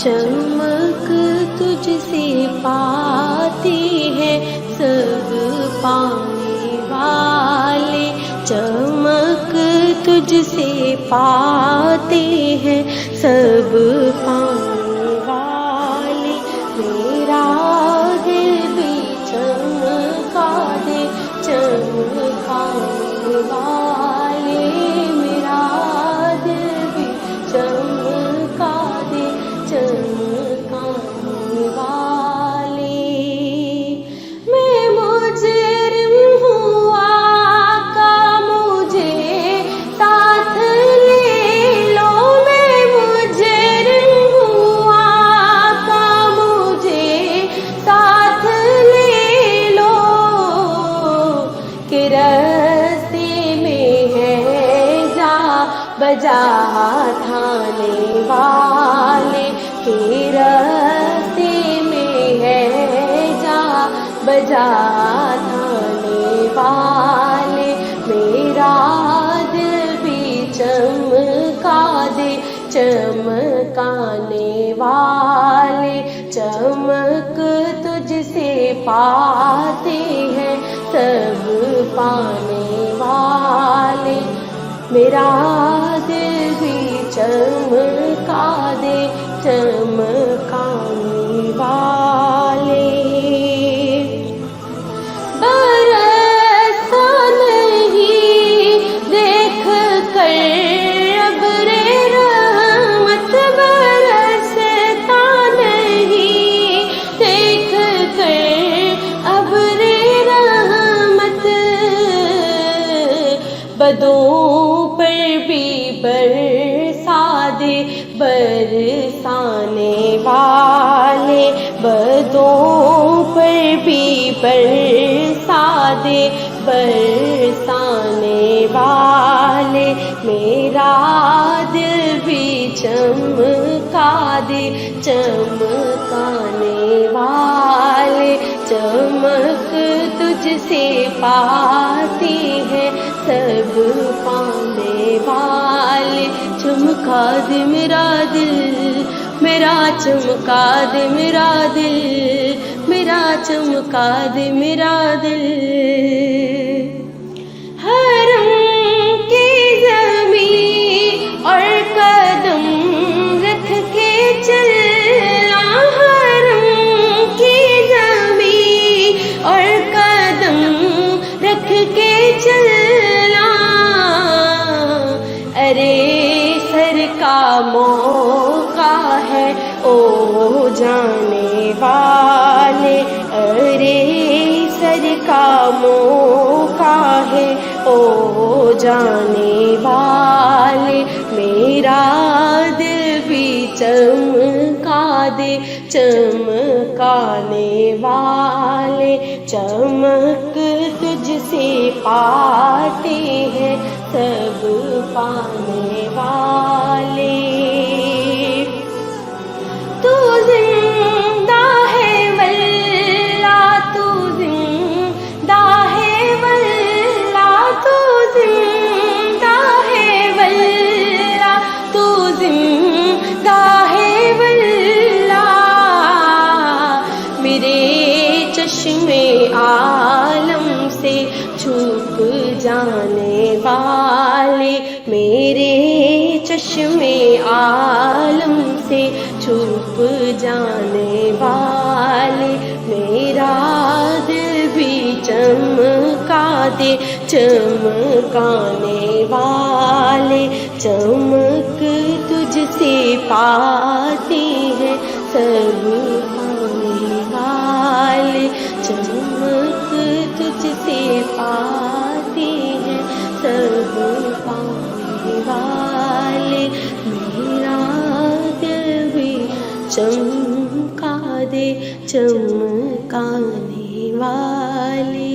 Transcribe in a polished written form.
चमक तुझसे पाते हैं सब पाने वाले, चमक तुझसे पाते हैं सब पाने वाले। मेरा दिल भी चमका दे चमकाने वाले, मेरा दिल भी चमका दे चमकाने वाले। मैं मुजरिम हूँ आका मुझे साथ ले लो, मैं मुजरिम हूँ आका मुझे साथ ले लो, कि रास्ते में है जा बजा थाने वाले, के रास्ते में है जा बजा थाने वाले। मेरा दिल भी चमका दे चमकाने वाले, चमक तुझसे पाते हैं सब पाने वाले। मेरा दिल भी चमका दे चमकाने वाले। बरसा नहीं देख कर अब्रे रहमत, बरसता नहीं देख कर अब्रे रहमत, बदों पर भी बरसा दे बरसाने वाले, बदों पर भी बरसा दे बरसाने वाले। मेरा दिल भी चमका दे चमकाने वाले, चमक तुझसे पाते हैं सब पाने वाले। चमका दे मेरा दिल, मेरा चमका दे मेरा दिल, मेरा चमका दे मेरा दिल। हरम की ज़मीं और कदम रख के चलना, हरम की ज़मीं और कदम रख के चलना। अरे सर का मौका है ओ जाने वाले, अरे सर का मौका है ओ जाने वाले। मेरा दिल भी चमका दे चमकाने वाले, चमक तुझसे पाते हैं सब पाने वाले। तू जिंदा है वल्ला, तू जिंदा है वल्ला, तू जिंदा है वल्ला, तू जिंदा है वल्ला। मेरे चश्मे आलम से छुप जाने वाले, मेरे चश्मे आलम से छुप जाने वाले। मेरा दिल भी चमका दे चमकाने वाले, चमक तुझसे पाते हैं सब पाने वाले, चमक तुझसे पाते हैं सब पाने वाले। मेरा दिल भी चमका दे चमकाने वाले।